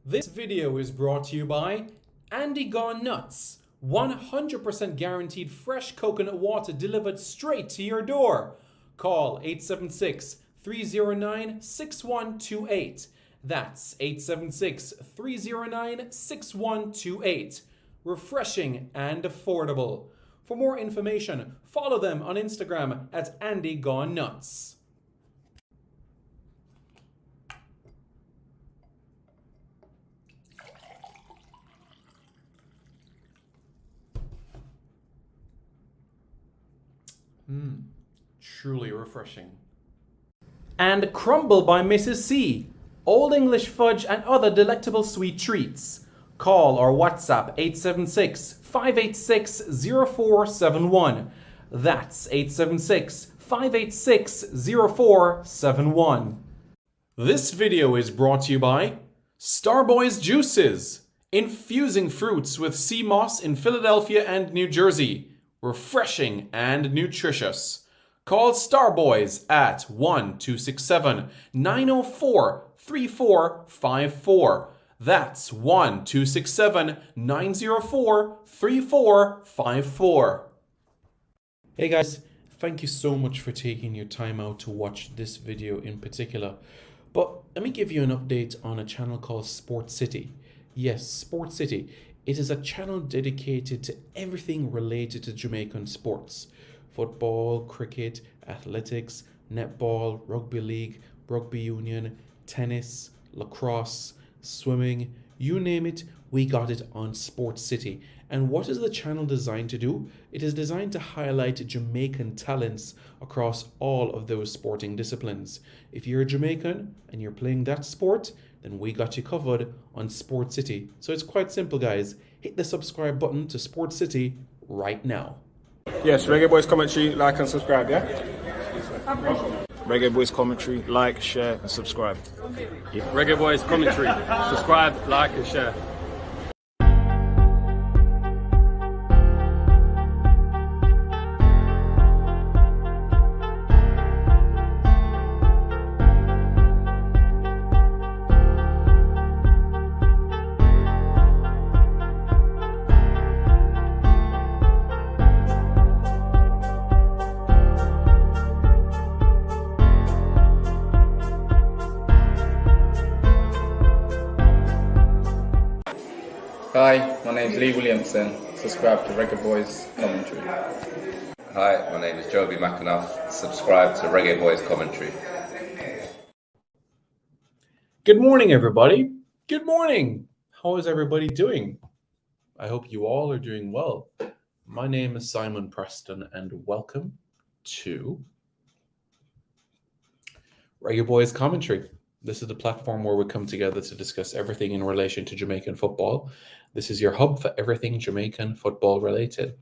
This video is brought to you by Andy Gone Nuts. 100% guaranteed fresh coconut water delivered straight to your door. Call 876-309-6128. That's 876-309-6128. Refreshing and affordable. For more information, follow them on Instagram at Andy Gone Nuts. Truly refreshing. And Crumble by Mrs. C. Old English fudge and other delectable sweet treats. Call or WhatsApp 876-586-0471. That's 876-586-0471. This video is brought to you by Starboy's Juices. Infusing fruits with sea moss in Philadelphia and New Jersey. Refreshing and nutritious. Call Starboys at 1-267-904-3454. That's 1-267-904-3454. Hey guys, thank you so much for taking your time out to watch this video in particular. But let me give you an update on a channel called Sport City. Yes, Sport City. It is a channel dedicated to everything related to Jamaican sports. Football, cricket, athletics, netball, rugby league, rugby union, tennis, lacrosse, swimming, you name it, we got it on Sports City. And what is the channel designed to do? It is designed to highlight Jamaican talents across all of those sporting disciplines. If you're a Jamaican and you're playing that sport, then we got you covered on Sports City. So it's quite simple, guys. Hit the subscribe button to Sports City right now. Yes, Reggae Boys Commentary, like and subscribe, yeah? Reggae Boys Commentary, like, share and subscribe. Reggae Boys Commentary, subscribe, like and share. Hi, my name is Lee Williamson. Subscribe to Reggae Boys Commentary. Hi, my name is Joby McAnuff. Subscribe to Reggae Boys Commentary. Good morning, everybody. Good morning. How is everybody doing? I hope you all are doing well. My name is Simon Preston, and welcome to Reggae Boys Commentary. This is the platform where we come together to discuss everything in relation to Jamaican football. This is your hub for everything Jamaican football related.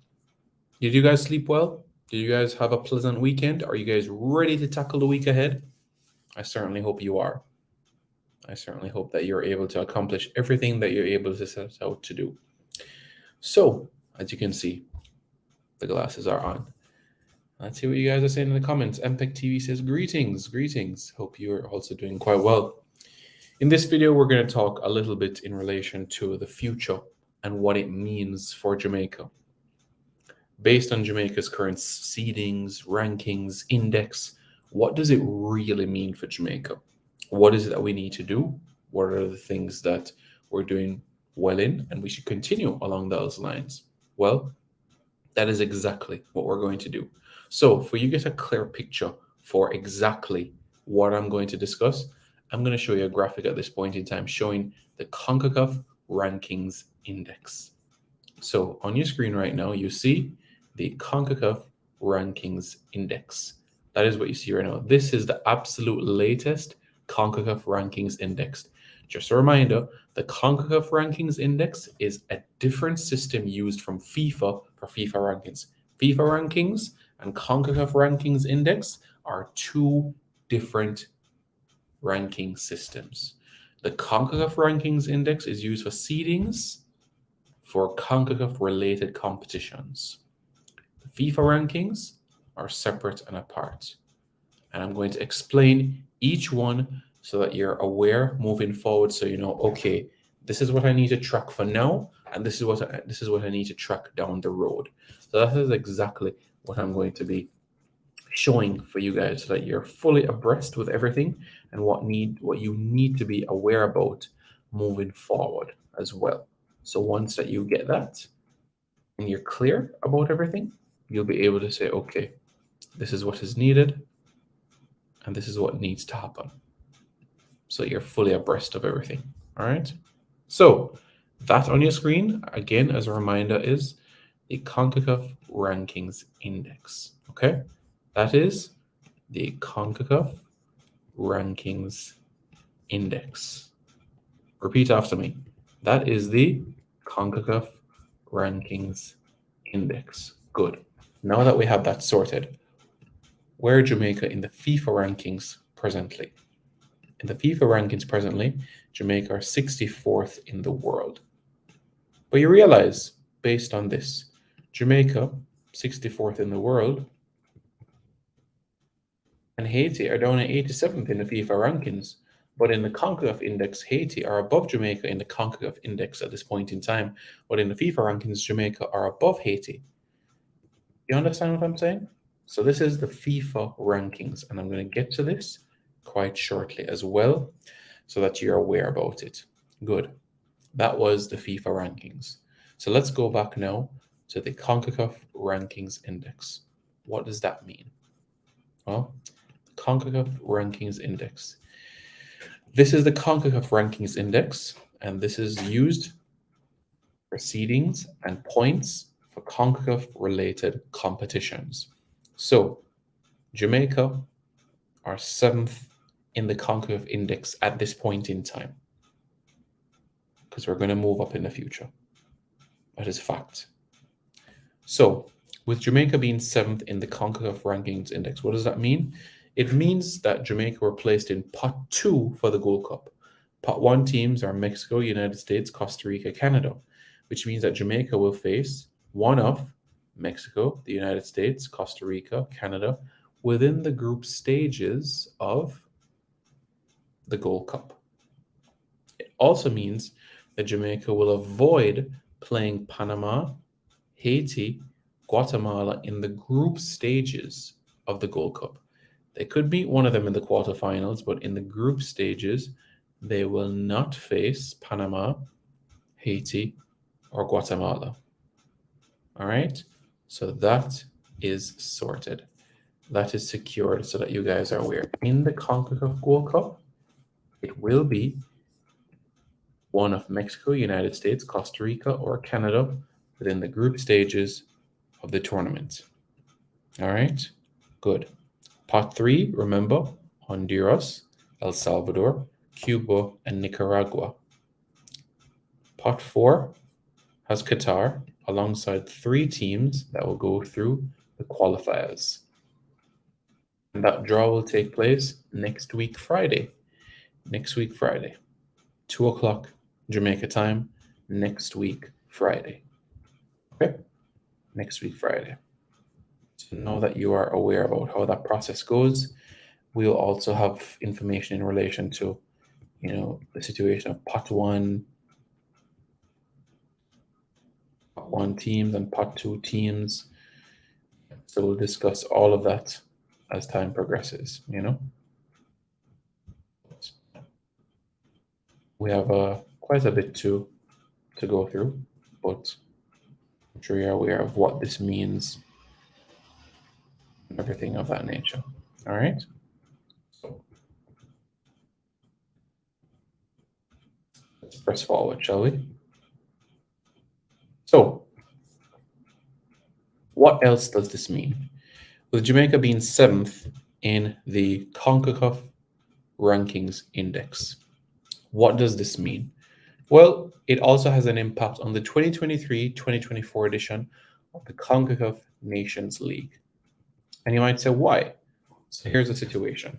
Did you guys sleep well? Did you guys have a pleasant weekend? Are you guys ready to tackle the week ahead? I certainly hope you are. I certainly hope that you're able to accomplish everything that you're able to set out to do. So, as you can see, the glasses are on. Let's see what you guys are saying in the comments. MPEG TV says, greetings. Hope you're also doing quite well. In this video, we're going to talk a little bit in relation to the future and what it means for Jamaica. Based on Jamaica's current seedings, rankings, index, what does it really mean for Jamaica? What is it that we need to do? What are the things that we're doing well in and we should continue along those lines? Well, that is exactly what we're going to do. So for you to get a clear picture for exactly what I'm going to discuss, I'm going to show you a graphic at this point in time showing the CONCACAF Rankings Index. So on your screen right now, you see the CONCACAF Rankings Index. That is what you see right now. This is the absolute latest CONCACAF Rankings Index. Just a reminder, the CONCACAF Rankings Index is a different system used from FIFA for FIFA rankings. FIFA rankings and CONCACAF Rankings Index are two different ranking systems. The CONCACAF Rankings Index is used for seedings for CONCACAF related competitions. The FIFA rankings are separate and apart. And I'm going to explain each one so that you're aware moving forward, so you know, okay, This is what I need to track for now, and this is what I need to track down the road. So that is exactly what I'm going to be showing for you guys, so that you're fully abreast with everything and what you need to be aware about moving forward as well. So once that you get that and you're clear about everything, you'll be able to say, okay, this is what is needed and this is what needs to happen. So you're fully abreast of everything. All right. So that on your screen, again, as a reminder, is the CONCACAF Rankings Index. Okay. That is the CONCACAF Rankings Index. Repeat after me. That is the CONCACAF Rankings Index. Good. Now that we have that sorted, where is Jamaica in the FIFA rankings presently? In the FIFA rankings presently, Jamaica are 64th in the world. But you realize, based on this, Jamaica, 64th in the world, and Haiti are down at 87th in the FIFA rankings. But in the CONCACAF Index, Haiti are above Jamaica in the CONCACAF Index at this point in time. But in the FIFA rankings, Jamaica are above Haiti. You understand what I'm saying? So this is the FIFA rankings, and I'm going to get to this quite shortly as well, so that you're aware about it. Good. That was the FIFA rankings. So let's go back now to the CONCACAF Rankings Index. What does that mean? Well, the CONCACAF Rankings Index. This is the CONCACAF Rankings Index, and this is used for seedings and points for CONCACAF-related competitions. So, Jamaica are 7th in the CONCACAF Index at this point in time, because we're going to move up in the future. That is fact. So, with Jamaica being 7th in the CONCACAF Rankings Index, what does that mean? It means that Jamaica were placed in Pot 2 for the Gold Cup. Pot 1 teams are Mexico, United States, Costa Rica, Canada, which means that Jamaica will face one of Mexico, the United States, Costa Rica, Canada, within the group stages of the Gold Cup. It also means that Jamaica will avoid playing Panama, Haiti, Guatemala in the group stages of the Gold Cup. They could meet one of them in the quarterfinals, but in the group stages, they will not face Panama, Haiti, or Guatemala. All right? So that is sorted. That is secured so that you guys are aware. In the CONCACAF Gold Cup, it will be one of Mexico, United States, Costa Rica, or Canada within the group stages of the tournament. All right? Good. Pot 3, remember, Honduras, El Salvador, Cuba, and Nicaragua. Pot 4 has Qatar alongside 3 teams that will go through the qualifiers. And that draw will take place next week, Friday. 2 o'clock Jamaica time, next week, Friday. Okay? Next week, Friday. So know that you are aware about how that process goes. We'll also have information in relation to, the situation of Pot 1 teams and Pot 2 teams. So we'll discuss all of that as time progresses, We have quite a bit to go through, but I'm sure you're aware of what this means and everything of that nature. All right? So let's press forward, shall we? So, what else does this mean? With Jamaica being 7th in the CONCACAF Rankings Index, what does this mean? Well, it also has an impact on the 2023-2024 edition of the CONCACAF Nations League. And you might say, why? So here's the situation.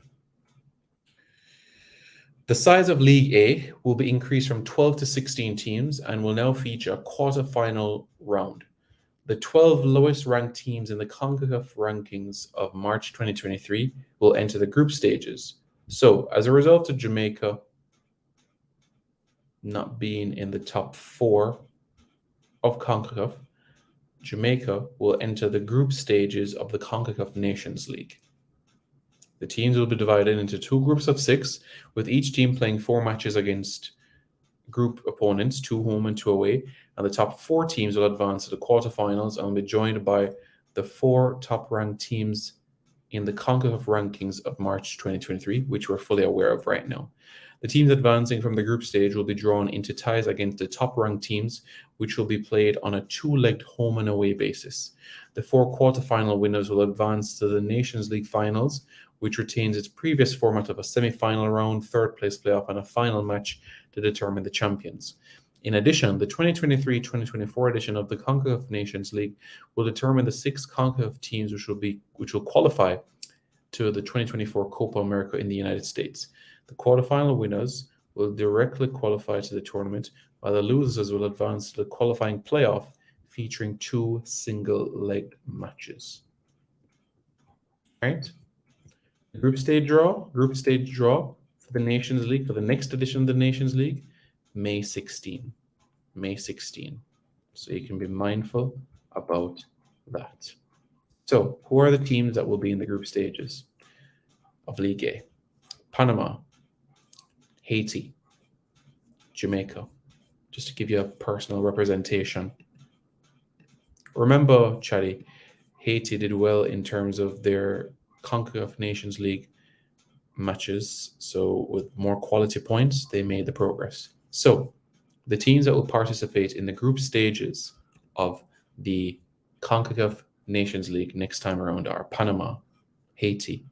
The size of League A will be increased from 12 to 16 teams and will now feature a quarterfinal round. The 12 lowest ranked teams in the CONCACAF rankings of March 2023 will enter the group stages. So as a result of Jamaica not being in the top 4 of CONCACAF, Jamaica will enter the group stages of the CONCACAF Nations League. The teams will be divided into 2 groups of 6, with each team playing 4 matches against group opponents, 2 home and 2 away, and the top 4 teams will advance to the quarterfinals and will be joined by the 4 top-ranked teams in the CONCACAF rankings of March 2023, which we're fully aware of right now. The teams advancing from the group stage will be drawn into ties against the top-ranked teams, which will be played on a 2-legged home and away basis. The 4 quarterfinal winners will advance to the Nations League finals, which retains its previous format of a semi-final round, third-place playoff, and a final match to determine the champions. In addition, the 2023-2024 edition of the CONCACAF Nations League will determine the 6 CONCACAF teams which will qualify to the 2024 Copa America in the United States. The quarterfinal winners will directly qualify to the tournament, while the losers will advance to the qualifying playoff featuring 2 single-leg matches. All right. Group stage draw for the Nations League, for the next edition of the Nations League, May 16. So you can be mindful about that. So who are the teams that will be in the group stages of League A? Panama, Haiti, Jamaica, just to give you a personal representation. Remember, Chaddy, Haiti did well in terms of their CONCACAF Nations League matches, so with more quality points, they made the progress. So the teams that will participate in the group stages of the CONCACAF Nations League next time around are Panama, Haiti,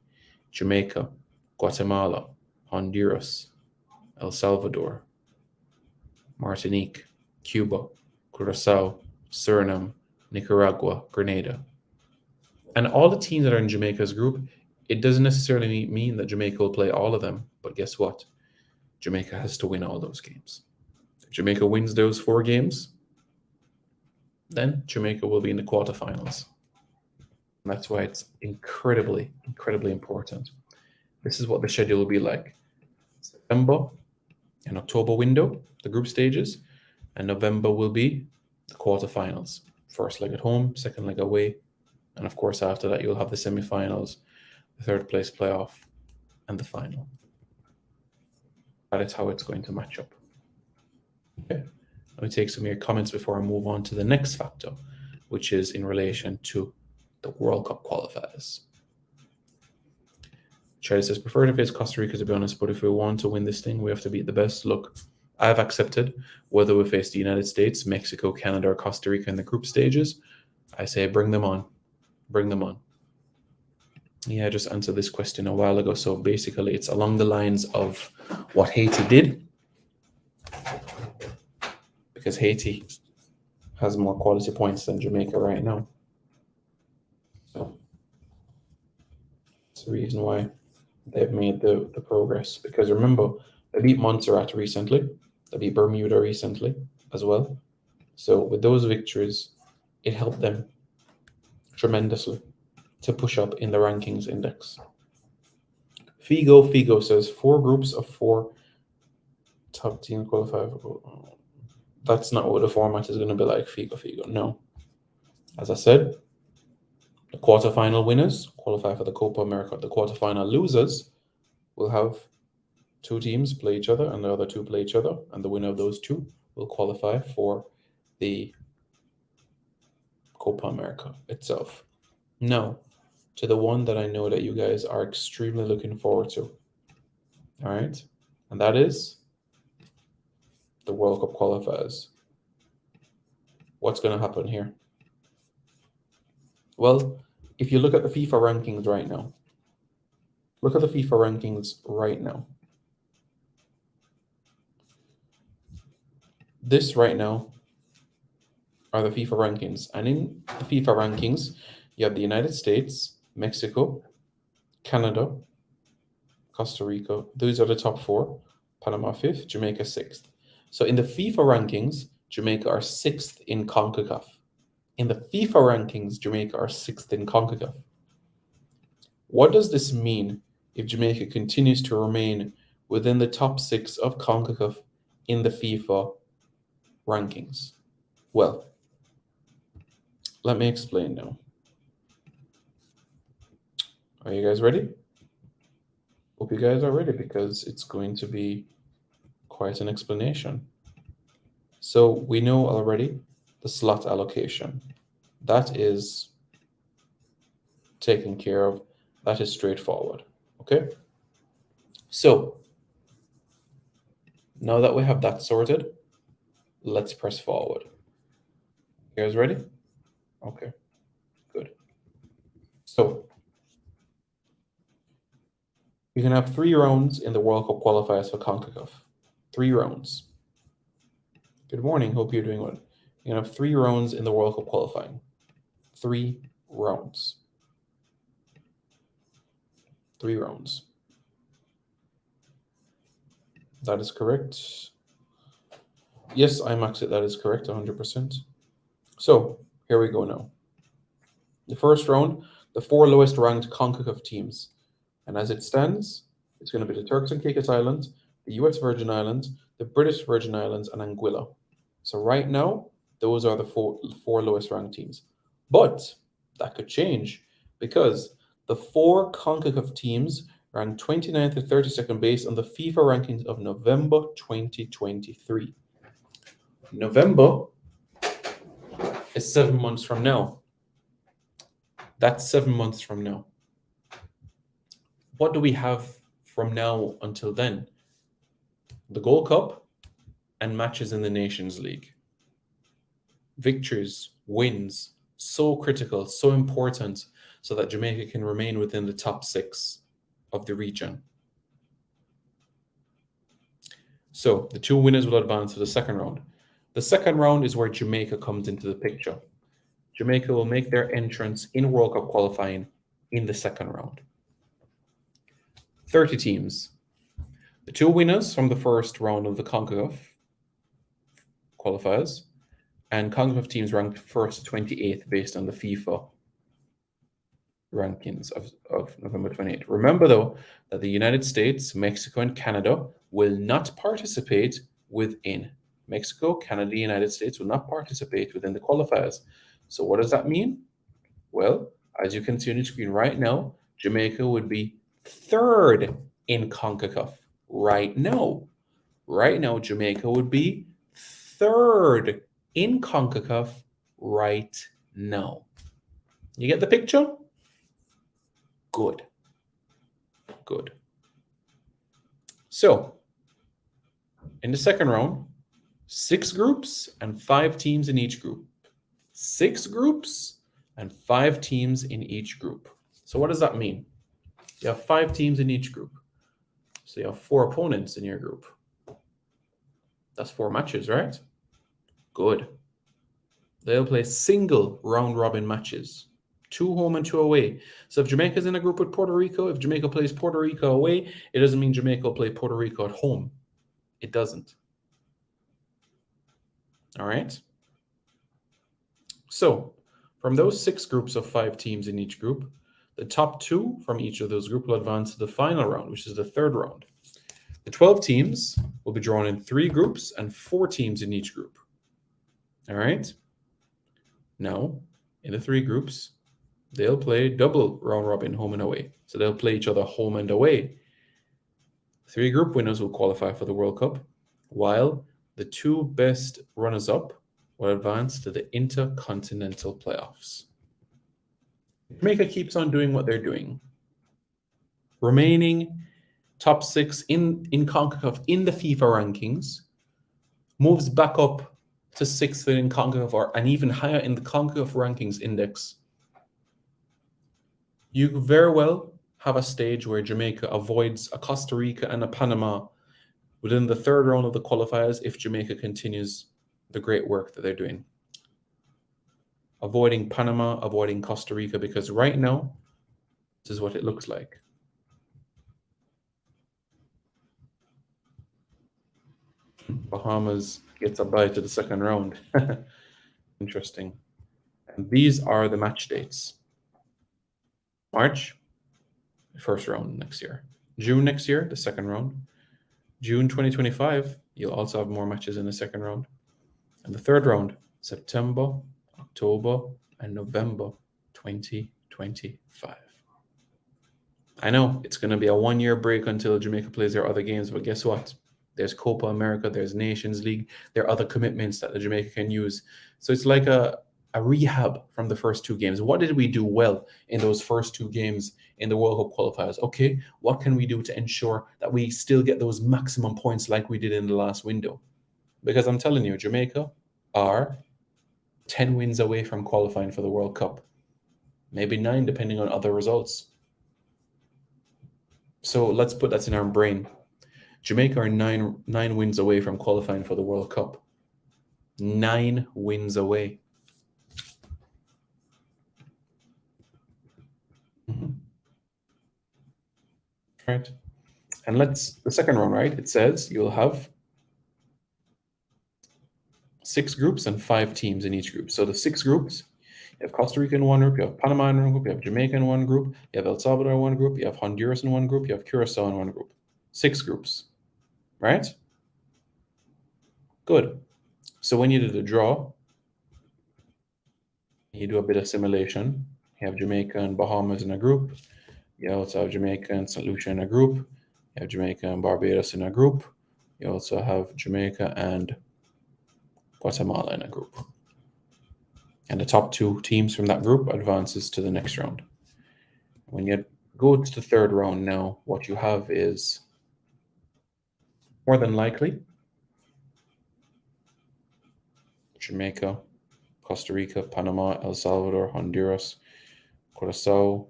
Jamaica, Guatemala, Honduras, El Salvador, Martinique, Cuba, Curacao, Suriname, Nicaragua, Grenada. And all the teams that are in Jamaica's group, it doesn't necessarily mean that Jamaica will play all of them, but guess what? Jamaica has to win all those games. If Jamaica wins those 4 games, then Jamaica will be in the quarterfinals. And that's why it's incredibly, incredibly important. This is what the schedule will be like. September and October window, the group stages, and November will be the quarterfinals. First leg at home, second leg away, and of course after that you'll have the semifinals, the third place playoff, and the final. That is how it's going to match up. Okay, let me take some of your comments before I move on to the next factor, which is in relation to the World Cup qualifiers. Charlie says, prefer to face Costa Rica, to be honest, but if we want to win this thing, we have to beat the best. Look, I've accepted whether we face the United States, Mexico, Canada, or Costa Rica in the group stages. I say bring them on. Bring them on. Yeah, I just answered this question a while ago. So basically, it's along the lines of what Haiti did, because Haiti has more quality points than Jamaica right now. So that's the reason why they've made the progress. Because remember, they beat Montserrat recently. They beat Bermuda recently as well. So with those victories, it helped them tremendously to push up in the rankings index. Figo says 4 groups of 4 top teams qualify. That's not what the format is going to be like, Figo. No. As I said, the quarterfinal winners qualify for the Copa America. The quarterfinal losers will have 2 teams play each other, and the other 2 play each other, and the winner of those 2 will qualify for the Copa America itself. Now, to the one that I know that you guys are extremely looking forward to. All right? And that is the World Cup qualifiers. What's going to happen here? Well, if you look at the FIFA rankings right now, This right now are the FIFA rankings. And in the FIFA rankings, you have the United States, Mexico, Canada, Costa Rica. Those are the top 4. Panama 5th, Jamaica 6th. So in the FIFA rankings, Jamaica are 6th in CONCACAF. In the FIFA rankings, Jamaica are 6th in CONCACAF. What does this mean if Jamaica continues to remain within the top 6 of CONCACAF in the FIFA rankings? Well, let me explain now. Are you guys ready? Hope you guys are ready because it's going to be quite an explanation. So we know already the slot allocation. That is taken care of. That is straightforward. Okay? So now that we have that sorted, let's press forward. You guys ready? Okay, good. So you can have 3 rounds in the World Cup qualifiers for CONCACAF. 3 rounds. Good morning. Hope you're doing well. You can have 3 rounds in the World Cup qualifying. 3 rounds. 3 rounds. That is correct. Yes, I maxed it. That is correct, 100%. So here we go now. The first round, the 4 lowest ranked CONCACAF teams. And as it stands, it's going to be the Turks and Caicos Islands, the US Virgin Islands, the British Virgin Islands, and Anguilla. So right now, those are the four lowest ranked teams. But that could change because the 4 CONCACAF teams ranked 29th to 32nd based on the FIFA rankings of November 2023. November is 7 months from now. That's 7 months from now. What do we have from now until then? The Gold Cup and matches in the Nations League. Victories, wins, so critical, so important, so that Jamaica can remain within the top 6 of the region. So the 2 winners will advance to the second round. The second round is where Jamaica comes into the picture. Jamaica will make their entrance in World Cup qualifying in the second round. 30 teams. The 2 winners from the first round of the CONCACAF qualifiers, and CONCACAF teams ranked 1st to 28th based on the FIFA rankings of November 28th. Remember, though, that the United States, Mexico, and Canada will not participate within. Mexico, Canada, the United States will not participate within the qualifiers. So what does that mean? Well, as you can see on the screen right now, Jamaica would be 3rd in CONCACAF right now. Right now, Jamaica would be 3rd in CONCACAF right now. You get the picture? Good. Good. So, in the second round, 6 groups and 5 teams in each group. 6 groups and 5 teams in each group. So what does that mean? You have 5 teams in each group. So you have 4 opponents in your group. That's 4 matches, right? Good. They'll play single round-robin matches. 2 home and 2 away. So if Jamaica's in a group with Puerto Rico, if Jamaica plays Puerto Rico away, it doesn't mean Jamaica will play Puerto Rico at home. It doesn't. All right? So from those 6 groups of 5 teams in each group, the top 2 from each of those groups will advance to the final round, which is the third round. The 12 teams will be drawn in 3 groups and 4 teams in each group. All right? Now, in the 3 groups, they'll play double round-robin home and away. So they'll play each other home and away. 3 group winners will qualify for the World Cup, while the 2 best runners-up will advance to the Intercontinental Playoffs. Jamaica keeps on doing what they're doing. Remaining top 6 in CONCACAF in the FIFA rankings, moves back up to 6th in CONCACAF and even higher in the CONCACAF rankings index. You could very well have a stage where Jamaica avoids a Costa Rica and a Panama within the third round of the qualifiers if Jamaica continues the great work that they're doing. Avoiding Panama, avoiding Costa Rica, because right now, this is what it looks like. Bahamas gets a bye to the second round. Interesting. And these are the match dates. March, the first round next year. June next year, the second round. June 2025, You'll also have more matches in the second round. And the third round, September, October, and November 2025. I know it's going to be a 1 year break until Jamaica plays their other games, but guess what? There's Copa America, there's Nations League, there are other commitments that the Jamaica can use. So it's like a rehab from the first two games. What did we do well in those first two games in the World Cup qualifiers? Okay, what can we do to ensure that we still get those maximum points like we did in the last window? Because I'm telling you, Jamaica are 10 wins away from qualifying for the World Cup. Maybe 9, depending on other results. So let's put that in our brain. Jamaica are nine wins away from qualifying for the World Cup. 9 wins away. Right. And the second round, right? It says you'll have 6 groups and 5 teams in each group. So the 6 groups, you have Costa Rica in one group, you have Panama in one group, you have Jamaica in one group, you have El Salvador in one group, you have Honduras in one group, you have Curacao in one group. 6 groups, right? Good. So when you do the draw, you do a bit of simulation. You have Jamaica and Bahamas in a group. You also have Jamaica and St. Lucia in a group. You have Jamaica and Barbados in a group. You also have Jamaica and Guatemala in a group. And the top 2 teams from that group advances to the next round. When you go to the third round now, what you have is more than likely Jamaica, Costa Rica, Panama, El Salvador, Honduras, Curacao.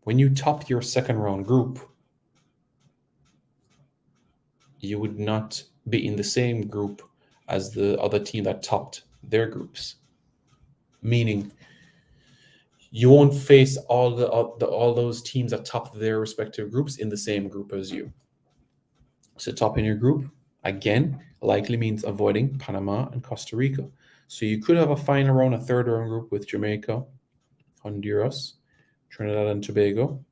When you top your second round group, you would not be in the same group as the other team that topped their groups. Meaning, you won't face all those teams that topped their respective groups in the same group as you. So topping your group, again, likely means avoiding Panama and Costa Rica. So you could have a final round, a third round group with Jamaica, Honduras, Trinidad and Tobago,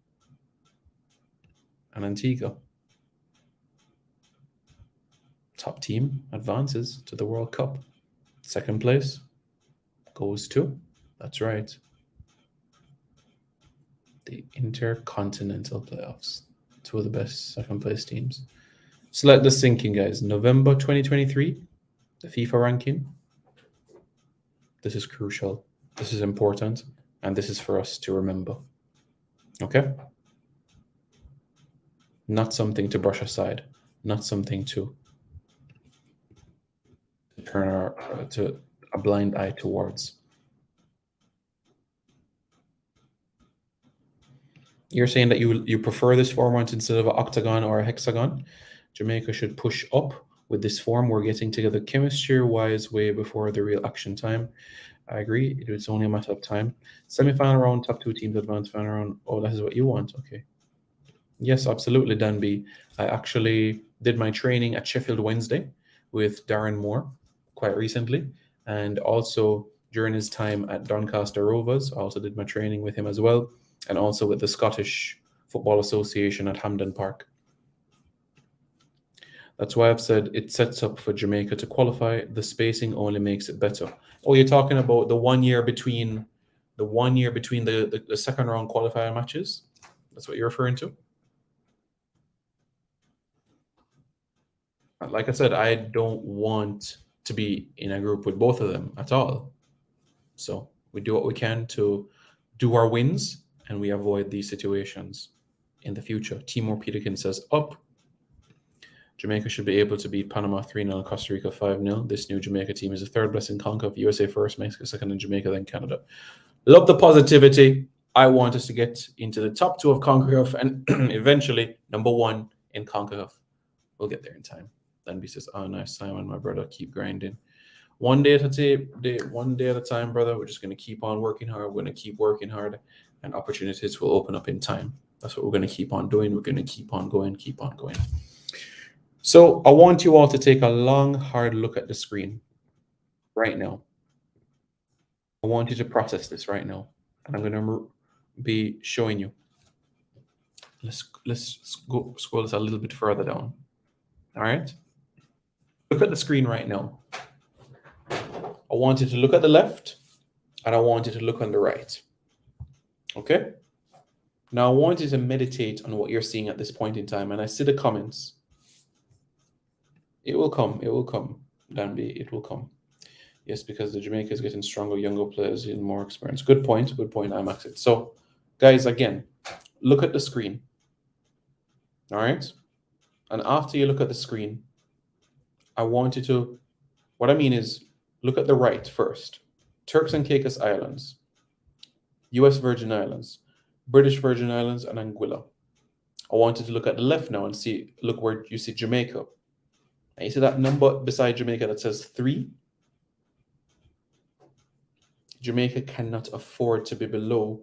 and Antigua. Top team advances to the World Cup. Second place goes to, that's right, the Intercontinental Playoffs. 2 of the best second place teams. So let this sink in, guys. November 2023, the FIFA ranking. This is crucial. This is important. And this is for us to remember. Okay? Not something to brush aside. Not something to turn to a blind eye towards. You're saying that you prefer this format instead of an octagon or a hexagon. Jamaica should push up with this form. We're getting together chemistry-wise way before the real action time. I agree. It's only a matter of time. Semi-final round, top 2 teams advance final round. Oh, that is what you want. Okay. Yes, absolutely, Dan B. I actually did my training at Sheffield Wednesday with Darren Moore quite recently. And also during his time at Doncaster Rovers, I also did my training with him as well. And also with the Scottish Football Association at Hampden Park. That's why I've said it sets up for Jamaica to qualify. The spacing only makes it better. Oh, you're talking about the 1 year between the second round qualifier matches? That's what you're referring to? Like I said, I don't want to be in a group with both of them at all. So we do what we can to do our wins, and we avoid these situations in the future. Timur Peterkin says up. Jamaica should be able to beat Panama 3-0, Costa Rica 5-0. This new Jamaica team is the third best in CONCACAF. USA first, Mexico second, and Jamaica then Canada. Love the positivity. I want us to get into the top 2 of CONCACAF and eventually number 1 in CONCACAF. We'll get there in time. Then B says, oh, nice, Simon, my brother, keep grinding. One day at a time, brother. We're just going to keep on working hard. We're going to keep working hard, and opportunities will open up in time. That's what we're going to keep on doing. We're going to keep on going, keep on going. So I want you all to take a long, hard look at the screen right now. I want you to process this right now. And I'm going to be showing you. Let's go scroll this a little bit further down. All right? Look at the screen right now. I want you to look at the left and I want you to look on the right. Okay? Now I want you to meditate on what you're seeing at this point in time. And I see the comments. It will come. It will come. Danby, it will come. Yes, because the Jamaica is getting stronger, younger players and more experience. Good point. Good point. I'm at it. So, guys, again, look at the screen. All right? And after you look at the screen, I want you to, what I mean is, look at the right first. Turks and Caicos Islands, US Virgin Islands, British Virgin Islands, and Anguilla. I want you to look at the left now and see, look where you see Jamaica. And you see that number beside Jamaica that says 3? Jamaica cannot afford to be below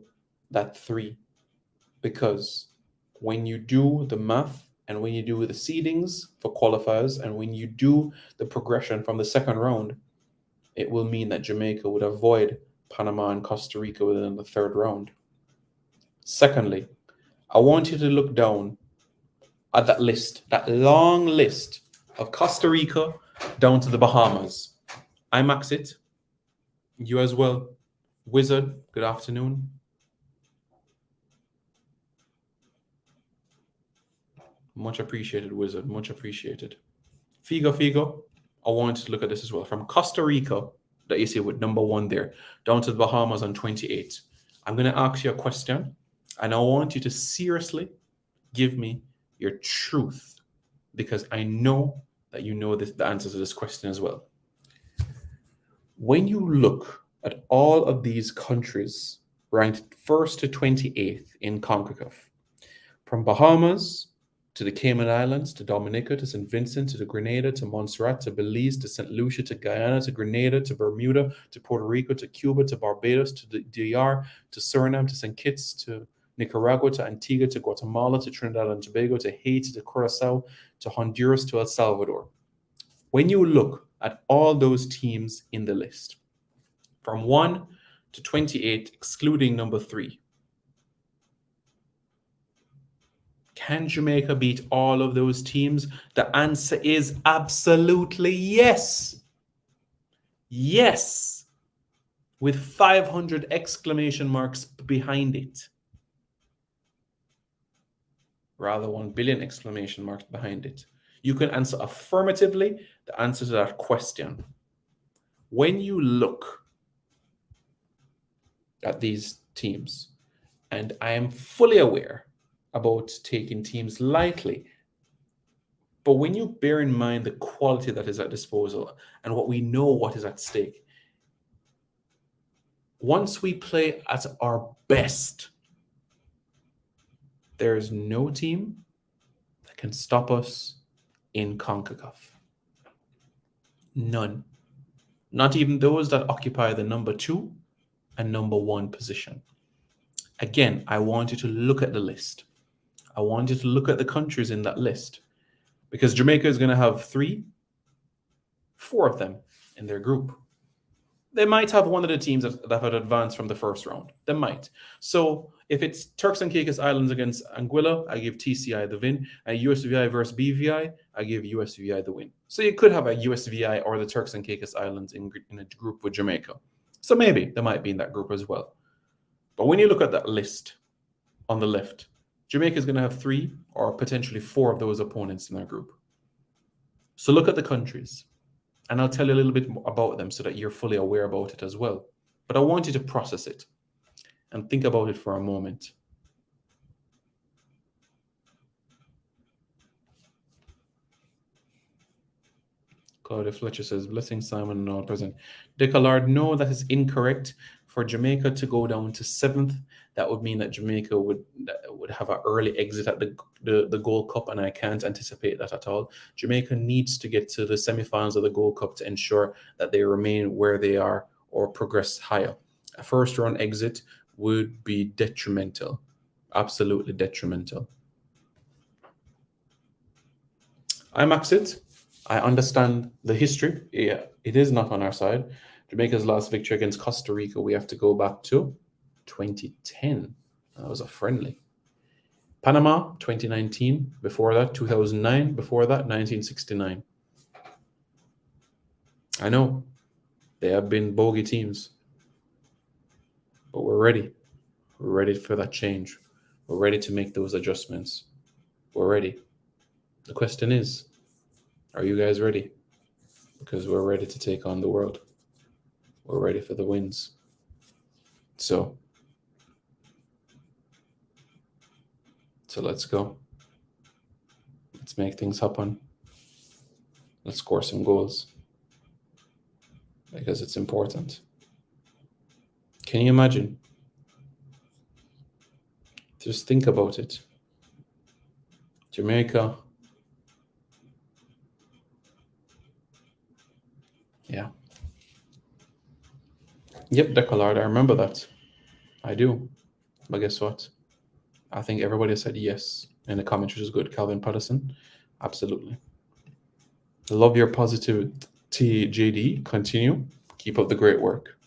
that 3 because when you do the math and when you do the seedings for qualifiers and when you do the progression from the second round, it will mean that Jamaica would avoid Panama and Costa Rica within the third round. Secondly, I want you to look down at that list, that long list of Costa Rica down to the Bahamas. I max it. You as well. Wizard, good afternoon. Much appreciated, Wizard. Much appreciated. Figo, I want you to look at this as well. From Costa Rica, that you see with number 1 there, down to the Bahamas on 28. I'm going to ask you a question, and I want you to seriously give me your truth, because I know that you know the answer to this question as well. When you look at all of these countries ranked 1st to 28th in CONCACAF, from Bahamas to the Cayman Islands, to Dominica, to St. Vincent, to the Grenada, to Montserrat, to Belize, to St. Lucia, to Guyana, to Grenada, to Bermuda, to Puerto Rico, to Cuba, to Barbados, to the DR, to Suriname, to St. Kitts, to Nicaragua, to Antigua, to Guatemala, to Trinidad and Tobago, to Haiti, to Curacao, to Honduras, to El Salvador. When you look at all those teams in the list, from 1 to 28, excluding number 3, can Jamaica beat all of those teams? The answer is absolutely yes. Yes. With 500 exclamation marks behind it. Rather, 1 billion exclamation marks behind it. You can answer affirmatively the answer to that question. When you look at these teams, and I am fully aware about taking teams lightly, but when you bear in mind the quality that is at disposal and what we know what is at stake, once we play at our best, there is no team that can stop us in CONCACAF. None. Not even those that occupy the number 2 and number 1 position. Again, I want you to look at the list. I want you to look at the countries in that list, because Jamaica is going to have 4 of them in their group. They might have one of the teams that had advanced from the first round. They might. So if it's Turks and Caicos Islands against Anguilla, I give TCI the win. And USVI versus BVI, I give USVI the win. So you could have a USVI or the Turks and Caicos Islands in a group with Jamaica. So maybe they might be in that group as well. But when you look at that list on the left, Jamaica is going to have 3 or potentially 4 of those opponents in their group. So look at the countries, and I'll tell you a little bit more about them so that you're fully aware about it as well. But I want you to process it and think about it for a moment. Claudia Fletcher says, blessing Simon and all present. Decalard, no, that is incorrect. For Jamaica to go down to 7th, that would mean that Jamaica would have an early exit at the Gold Cup, and I can't anticipate that at all. Jamaica needs to get to the semifinals of the Gold Cup to ensure that they remain where they are or progress higher. A first-round exit would be detrimental, absolutely detrimental. I max it. I understand the history. Yeah, it is not on our side. Jamaica's last victory against Costa Rica, we have to go back to 2010. That was a friendly. Panama, 2019. Before that, 2009. Before that, 1969. I know they have been bogey teams, but we're ready. We're ready for that change. We're ready to make those adjustments. We're ready. The question is, are you guys ready? Because we're ready to take on the world. We're ready for the wins. So let's go. Let's make things happen. Let's score some goals. Because it's important. Can you imagine? Just think about it. Jamaica. Yeah. Yep, Decollard, I remember that. I do. But guess what? I think everybody said yes in the comments, which is good. Calvin Patterson, absolutely. Love your positivity, JD. Continue. Keep up the great work.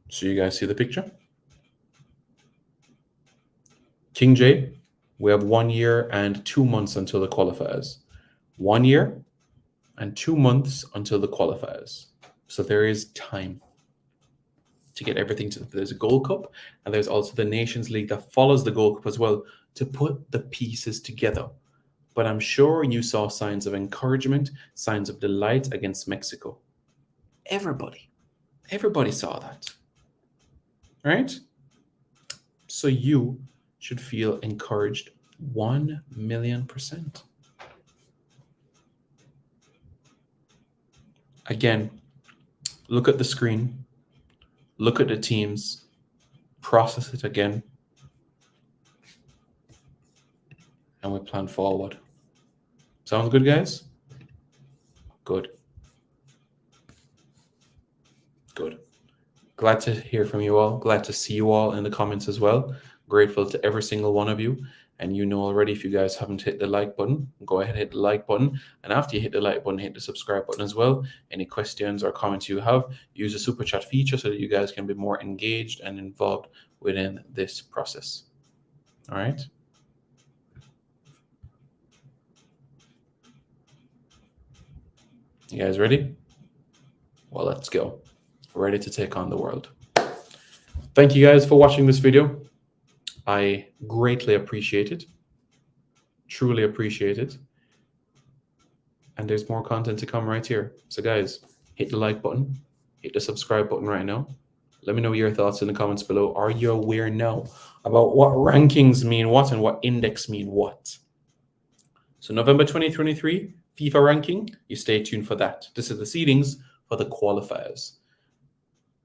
So you guys see the picture? King J, we have 1 year and 2 months until the qualifiers. 1 year and 2 months until the qualifiers. So there is time to get everything to. There's a Gold Cup, and there's also the Nations League that follows the Gold Cup as well, to put the pieces together. But I'm sure you saw signs of encouragement, signs of delight against Mexico. Everybody saw that, right? So you should feel encouraged 1,000,000%. Again, look at the screen. Look at the teams, process it again, and we plan forward. Sounds good, guys? Good. Good. Glad to hear from you all. Glad to see you all in the comments as well. Grateful to every single one of you. And you know already, if you guys haven't hit the like button, go ahead and hit the like button. And after you hit the like button, hit the subscribe button as well. Any questions or comments you have, use the super chat feature so that you guys can be more engaged and involved within this process. All right. You guys ready? Well, let's go. We're ready to take on the world. Thank you guys for watching this video. I greatly appreciate it. Truly appreciate it. And there's more content to come right here. So guys, hit the like button, hit the subscribe button right now. Let me know your thoughts in the comments below. Are you aware now about what rankings mean what and what index mean what? So November 2023, FIFA ranking, you stay tuned for that. This is the seedings for the qualifiers.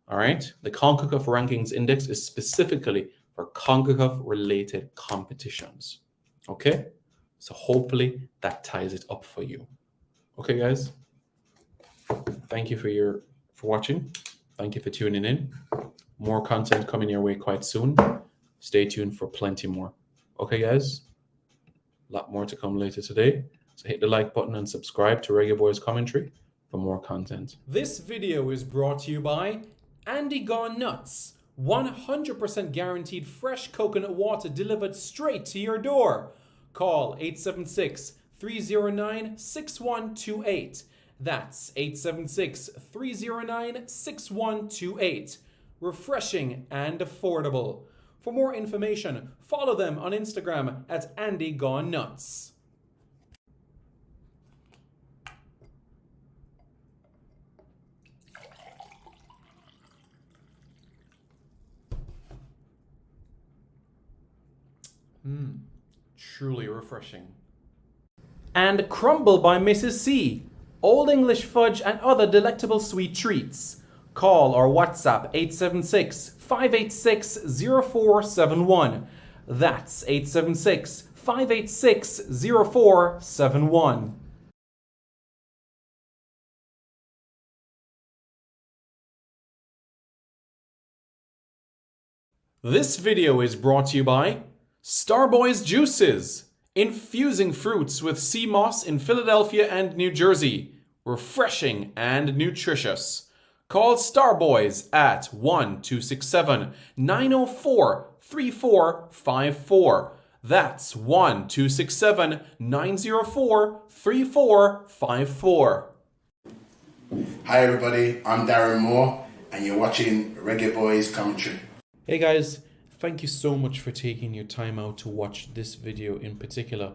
All right. The CONCACAF rankings index is specifically for CONCACAF related competitions. Okay. So hopefully that ties it up for you. Okay, guys. Thank you for watching. Thank you for tuning in. More content coming your way quite soon. Stay tuned for plenty more. Okay, guys. A lot more to come later today. So hit the like button and subscribe to Reggae Boys Commentary for more content. This video is brought to you by Andy Gone Nuts. 100% guaranteed fresh coconut water delivered straight to your door. Call 876-309-6128. That's 876-309-6128. Refreshing and affordable. For more information, follow them on Instagram at Andy Gone Nuts. Truly refreshing. And Crumble by Mrs. C. Old English fudge and other delectable sweet treats. Call or WhatsApp 876-586-0471. That's 876-586-0471. This video is brought to you by Starboys Juices, infusing fruits with sea moss in Philadelphia and New Jersey. Refreshing and nutritious. Call Starboys at 1-267-904-3454. That's 1-267-904-3454. Hi everybody, I'm Darren Moore and you're watching Reggae Boys Commentary. Hey guys, thank you so much for taking your time out to watch this video in particular.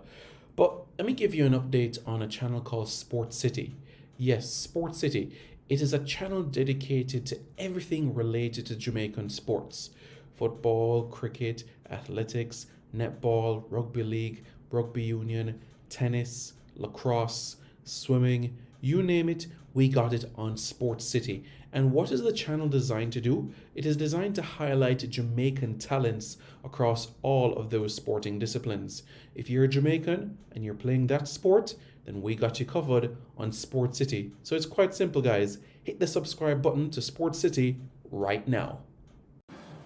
But let me give you an update on a channel called Sports City. Yes, Sports City. It is a channel dedicated to everything related to Jamaican sports. Football, cricket, athletics, netball, rugby league, rugby union, tennis, lacrosse, swimming, you name it, we got it on Sports City. And what is the channel designed to do? It is designed to highlight Jamaican talents across all of those sporting disciplines. If you're a Jamaican and you're playing that sport, then we got you covered on Sports City. So it's quite simple, guys. Hit the subscribe button to Sports City right now.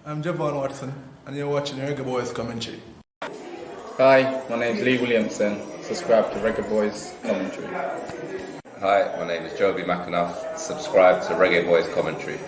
I'm Javon Watson, and you're watching Reggae Boys Commentary. Hi, my name's Lee Williamson. Subscribe to Reggae Boys Commentary. Hi, my name is Joby McAnuff. Subscribe to Reggae Boys Commentary.